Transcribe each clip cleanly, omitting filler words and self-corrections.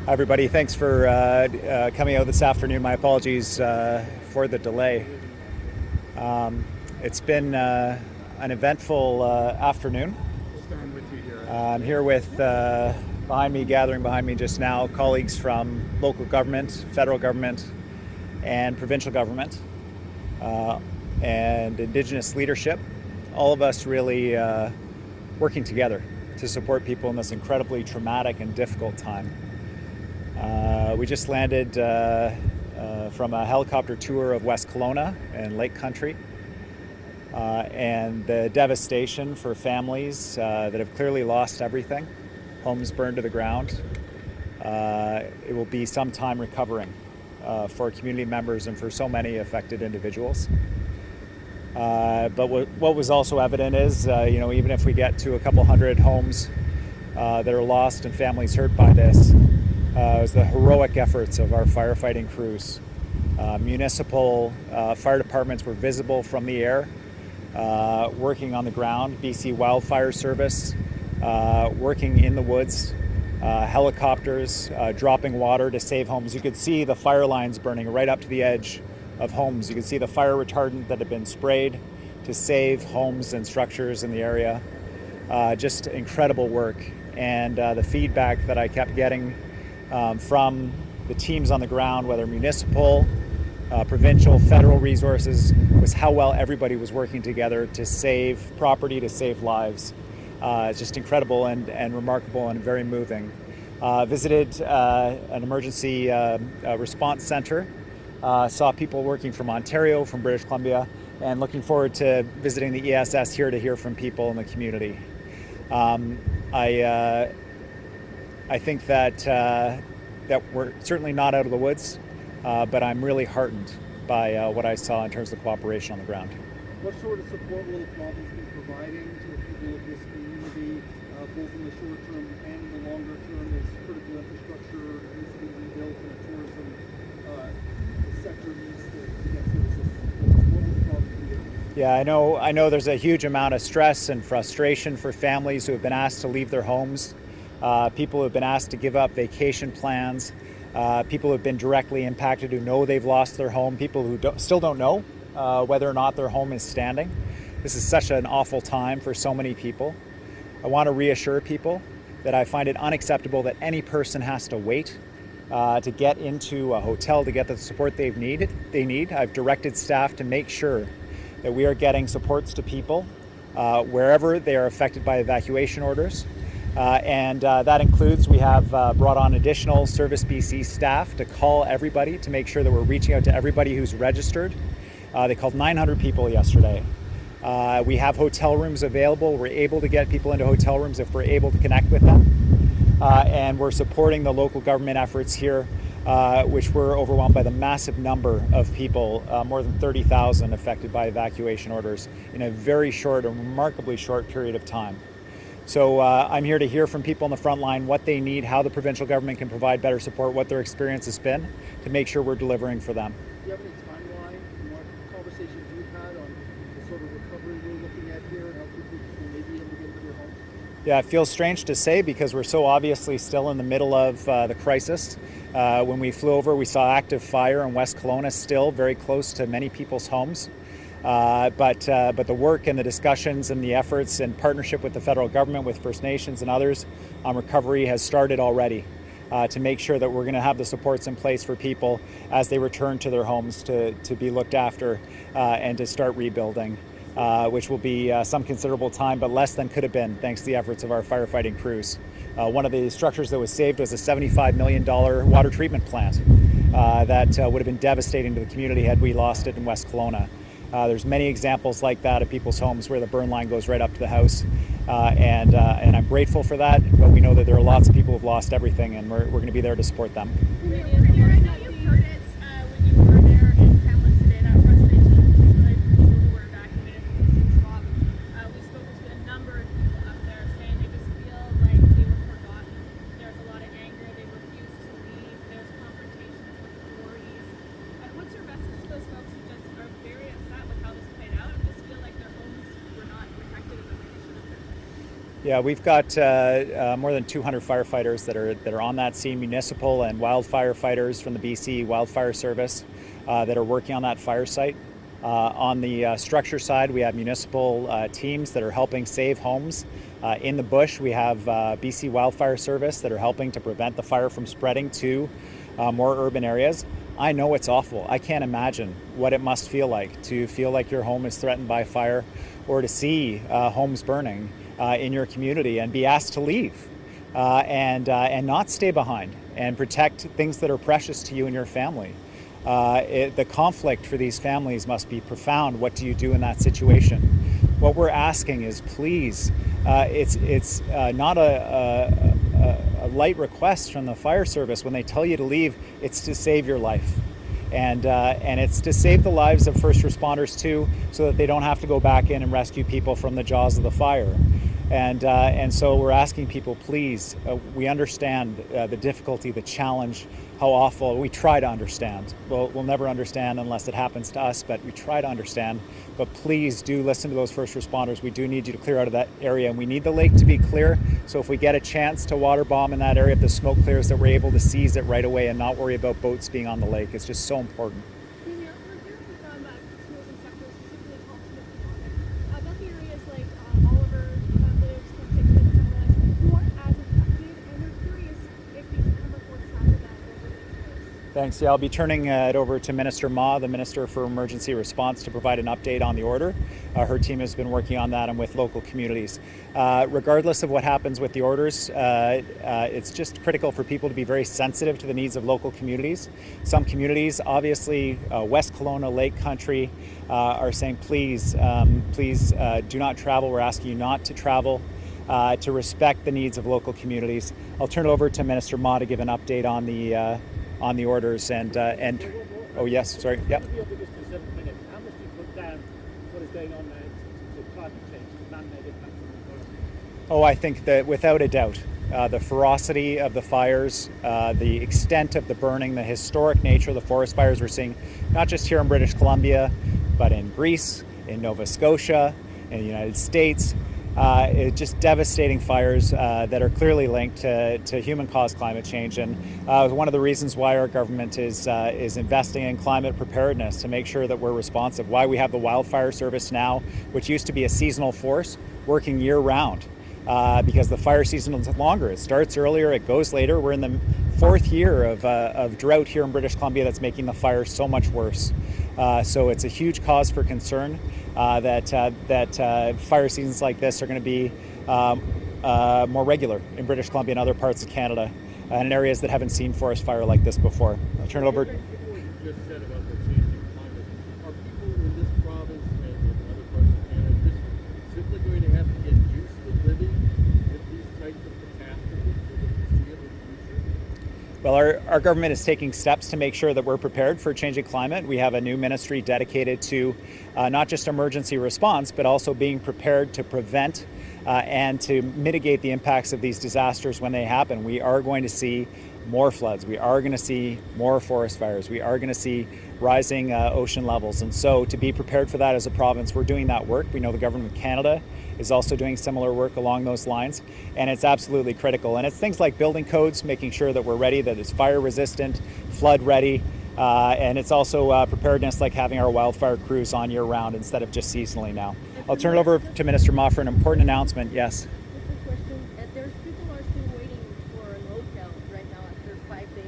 Hi, everybody. Thanks for coming out this afternoon. My apologies for the delay. It's been an eventful afternoon. I'm here with, gathering behind me just now, colleagues from local government, federal government, and provincial government, and Indigenous leadership. All of us really working together to support people in this incredibly traumatic and difficult time. We just landed from a helicopter tour of West Kelowna and Lake Country, and the devastation for families that have clearly lost everything, homes burned to the ground. It will be some time recovering for community members and for so many affected individuals. But what was also evident is, even if we get to a couple hundred homes that are lost and families hurt by this, it was the heroic efforts of our firefighting crews. Municipal fire departments were visible from the air, working on the ground. BC Wildfire Service working in the woods, helicopters dropping water to save homes. You could see the fire lines burning right up to the edge of homes. You could see the fire retardant that had been sprayed to save homes and structures in the area. Just incredible work. And the feedback that I kept getting from the teams on the ground, whether municipal, provincial, federal resources, was how well everybody was working together to save property, to save lives. It's just incredible and remarkable and very moving. Visited an emergency response center, saw people working from Ontario, from British Columbia, and looking forward to visiting the ESS here to hear from people in the community. I think that we're certainly not out of the woods, but I'm really heartened by what I saw in terms of cooperation on the ground. What sort of support will the province be providing to the people of this community, both in the short term and in the longer term, as critical infrastructure needs to be rebuilt and the tourism sector needs to get services? What will the province be doing? Yeah, I know there's a huge amount of stress and frustration for families who have been asked to leave their homes. People who have been asked to give up vacation plans, people who have been directly impacted who know they've lost their home, people who still don't know whether or not their home is standing. This is such an awful time for so many people. I want to reassure people that I find it unacceptable that any person has to wait to get into a hotel to get the support they need. I've directed staff to make sure that we are getting supports to people wherever they are affected by evacuation orders. And that includes, we have brought on additional Service BC staff to call everybody to make sure that we're reaching out to everybody who's registered. They called 900 people yesterday. We have hotel rooms available. We're able to get people into hotel rooms if we're able to connect with them. And we're supporting the local government efforts here, which were overwhelmed by the massive number of people, more than 30,000 affected by evacuation orders in a very short, a remarkably short period of time. So I'm here to hear from people on the front line what they need, how the provincial government can provide better support, what their experience has been, to make sure we're delivering for them. Do you have any timeline and what conversations you've had on the sort of recovery we're looking at here and how quickly people may be able to get into their homes? Yeah, it feels strange to say because we're so obviously still in the middle of the crisis. When we flew over, we saw active fire in West Kelowna still very close to many people's homes. But the work and the discussions and the efforts in partnership with the federal government, with First Nations and others on recovery has started already to make sure that we're going to have the supports in place for people as they return to their homes to be looked after and to start rebuilding, which will be some considerable time, but less than could have been thanks to the efforts of our firefighting crews. One of the structures that was saved was a $75 million water treatment plant that would have been devastating to the community had we lost it in West Kelowna. There's many examples like that of people's homes where the burn line goes right up to the house, and I'm grateful for that, but we know that there are lots of people who've lost everything, and we're going to be there to support them. You heard it when you were there in Hamlet today, that frustration, particularly for people who were evacuated from the swamp. We spoke to a number of people up there saying they just feel like they were forgotten. There's a lot of anger, they refuse to leave, there's confrontations with authorities. What's your message to those folks who just are very upset with how this played out and just feel like their homes were not protected in the way they should have been? Yeah, we've got more than 200 firefighters that are on that scene, municipal and wildfire fighters from the BC Wildfire Service that are working on that fire site. On the structure side, we have municipal teams that are helping save homes. In the bush, we have BC Wildfire Service that are helping to prevent the fire from spreading to more urban areas. I know it's awful. I can't imagine what it must feel like to feel like your home is threatened by fire, or to see homes burning in your community and be asked to leave and not stay behind and protect things that are precious to you and your family. The conflict for these families must be profound. What do you do in that situation? What we're asking is, please, it's not a light request from the fire service when they tell you to leave. It's to save your life, and it's to save the lives of first responders too, so that they don't have to go back in and rescue people from the jaws of the fire. And so we're asking people, please, we understand the difficulty, the challenge, how awful. We try to understand. We'll never understand unless it happens to us, but we try to understand. But please do listen to those first responders. We do need you to clear out of that area, and we need the lake to be clear. So if we get a chance to water bomb in that area, if the smoke clears, that we're able to seize it right away and not worry about boats being on the lake. It's just so important. Premier, we're hearing from schools and sectors, specifically about the areas like Oliver, Lives, Penticton, and who are as affected, and they're curious if these come reports after that over the Thanks. Yeah, I'll be turning it over to Minister Ma, the Minister for Emergency Response, to provide an update on the order. Her team has been working on that and with local communities. Regardless of what happens with the orders, it's just critical for people to be very sensitive to the needs of local communities. Some communities, obviously West Kelowna, Lake Country, are saying, please do not travel. We're asking you not to travel, to respect the needs of local communities. I'll turn it over to Minister Ma to give an update on the orders and oh yes, sorry, yep. How much do you put down what is going on there to climate change, man-made impacts on the environment? Oh, I think that without a doubt, the ferocity of the fires, the extent of the burning, the historic nature of the forest fires we're seeing, not just here in British Columbia, but in Greece, in Nova Scotia, in the United States. Just devastating fires that are clearly linked to human-caused climate change, and one of the reasons why our government is investing in climate preparedness to make sure that we're responsive. Why we have the Wildfire Service now, which used to be a seasonal force, working year-round, because the fire season is longer. It starts earlier, it goes later. We're in the fourth year of drought here in British Columbia that's making the fire so much worse. So it's a huge cause for concern that fire seasons like this are going to be more regular in British Columbia and other parts of Canada, and in areas that haven't seen forest fire like this before. I'll turn it over. Given what you just said about the changing climate, are people in this province and in other parts of Canada just simply going to have to get used to living with these types of catastrophes for the foreseeable future? Well, our government is taking steps to make sure that we're prepared for changing climate. We have a new ministry dedicated to not just emergency response, but also being prepared to prevent and to mitigate the impacts of these disasters when they happen. We are going to see more floods. We are going to see more forest fires. We are going to see rising ocean levels. And so to be prepared for that as a province, we're doing that work. We know the Government of Canada is also doing similar work along those lines, and it's absolutely critical. And it's things like building codes, making sure that we're ready, that it's fire resistant, flood ready, and it's also preparedness like having our wildfire crews on year round instead of just seasonally now. I'll turn it over to Minister Ma for an important announcement. Yes. Just a question. There's people are still waiting for an hotel right now after 5 days,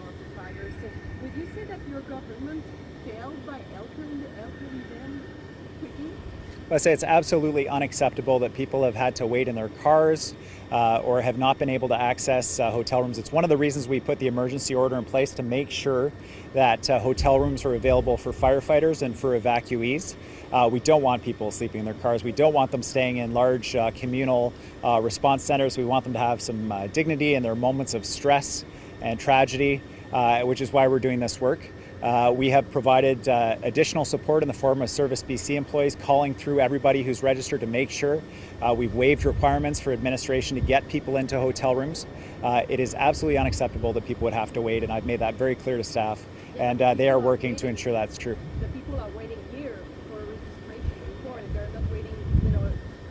after fires. So would you say that your government failed by helping them quickly? I say it's absolutely unacceptable that people have had to wait in their cars or have not been able to access hotel rooms. It's one of the reasons we put the emergency order in place, to make sure that hotel rooms are available for firefighters and for evacuees. We don't want people sleeping in their cars. We don't want them staying in large communal response centers. We want them to have some dignity in their moments of stress and tragedy, which is why we're doing this work. We have provided additional support in the form of Service BC employees calling through everybody who's registered to make sure. We've waived requirements for administration to get people into hotel rooms. It is absolutely unacceptable that people would have to wait, and I've made that very clear to staff, and they are working to ensure that's true. The people are waiting here for registration before, and they're not waiting,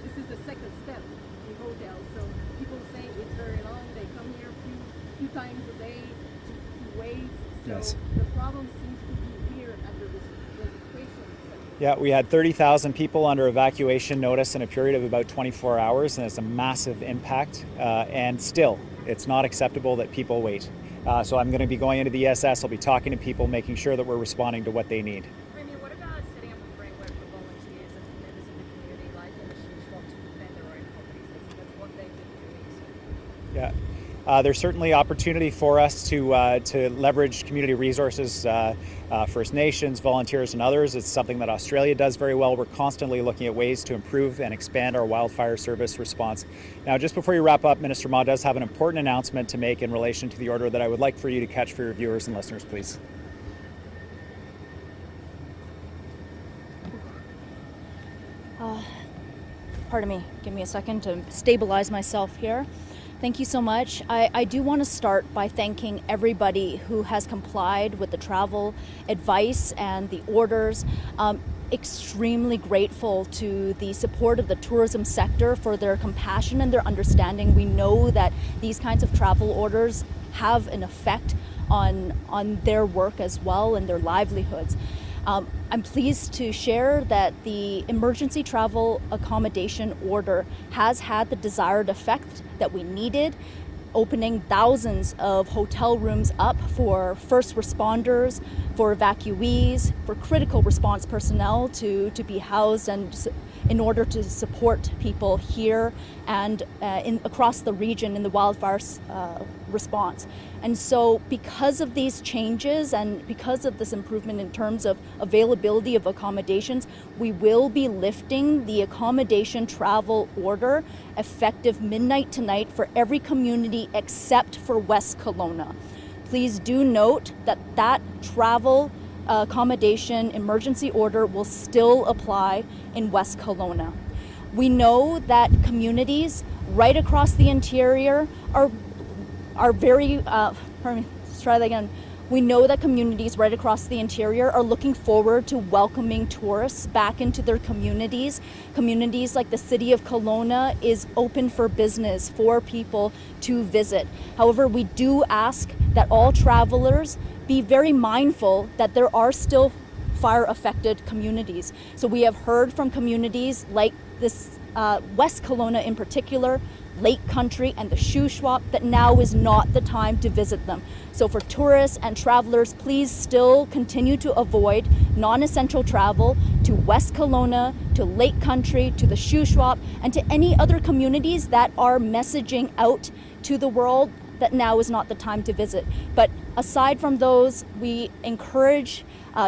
just is the second step in hotels. So people say it's very long. They come here a few times a day to wait. So Yes. the problem seems to be here at the registration center. Yeah, we had 30,000 people under evacuation notice in a period of about 24 hours, and it's a massive impact. And still, it's not acceptable that people wait. So I'm going to be going into the ESS. I'll be talking to people, making sure that we're responding to what they need. Remy, what about setting up a framework for volunteers and members of the community, like in the Shuswap, to defend their own properties? That's what they've been doing. So. Yeah. There's certainly opportunity for us to leverage community resources, First Nations, volunteers, and others. It's something that Australia does very well. We're constantly looking at ways to improve and expand our wildfire service response. Now, just before you wrap up, Minister Ma does have an important announcement to make in relation to the order that I would like for you to catch for your viewers and listeners, please. Pardon me, give me a second to stabilize myself here. Thank you so much. I do want to start by thanking everybody who has complied with the travel advice and the orders. Extremely grateful to the support of the tourism sector for their compassion and their understanding. We know that these kinds of travel orders have an effect on their work as well and their livelihoods. I'm pleased to share that the emergency travel accommodation order has had the desired effect that we needed, opening thousands of hotel rooms up for first responders, for evacuees, for critical response personnel to be housed and in order to support people here and across the region in the wildfire response. And so because of these changes and because of this improvement in terms of availability of accommodations, we will be lifting the accommodation travel order effective midnight tonight for every community except for West Kelowna. Please do note that that travel accommodation emergency order will still apply in West Kelowna. We know that communities right across the interior are very, let's try that again. We know that communities right across the interior are looking forward to welcoming tourists back into their communities. Communities like the city of Kelowna is open for business for people to visit. However, we do ask that all travelers be very mindful that there are still fire-affected communities. So we have heard from communities like this West Kelowna in particular, Lake Country and the Shuswap, that now is not the time to visit them. So for tourists and travelers, please still continue to avoid non-essential travel to West Kelowna, to Lake Country, to the Shuswap, and to any other communities that are messaging out to the world that now is not the time to visit. But aside from those, we encourage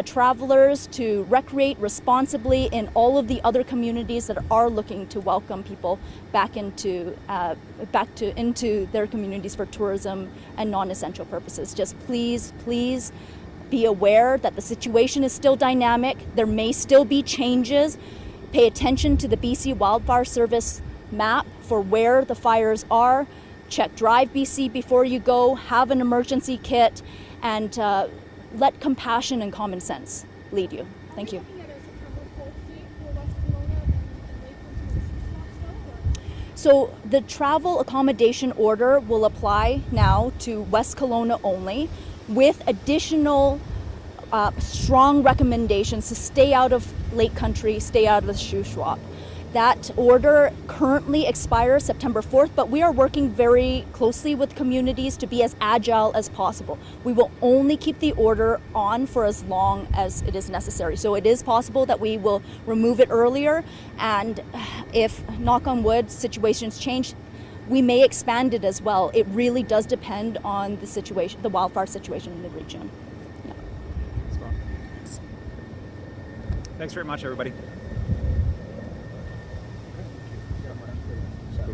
travelers to recreate responsibly in all of the other communities that are looking to welcome people back into their communities for tourism and non-essential purposes. Just please be aware that the situation is still dynamic. There may still be changes. Pay attention to the BC Wildfire Service map for where the fires are. Check Drive BC before you go. Have an emergency kit, and let compassion and common sense lead you. Thank you. Are we looking at a September 4th date for West Kelowna and Lake Country and the Shuswap still? So the travel accommodation order will apply now to West Kelowna only, with additional strong recommendations to stay out of Lake Country, stay out of the Shuswap. That order currently expires September 4th, but we are working very closely with communities to be as agile as possible. We will only keep the order on for as long as it is necessary. So it is possible that we will remove it earlier, and if, knock on wood, situations change, we may expand it as well. It really does depend on the situation, the wildfire situation in the region. Yeah. Thanks very much, everybody.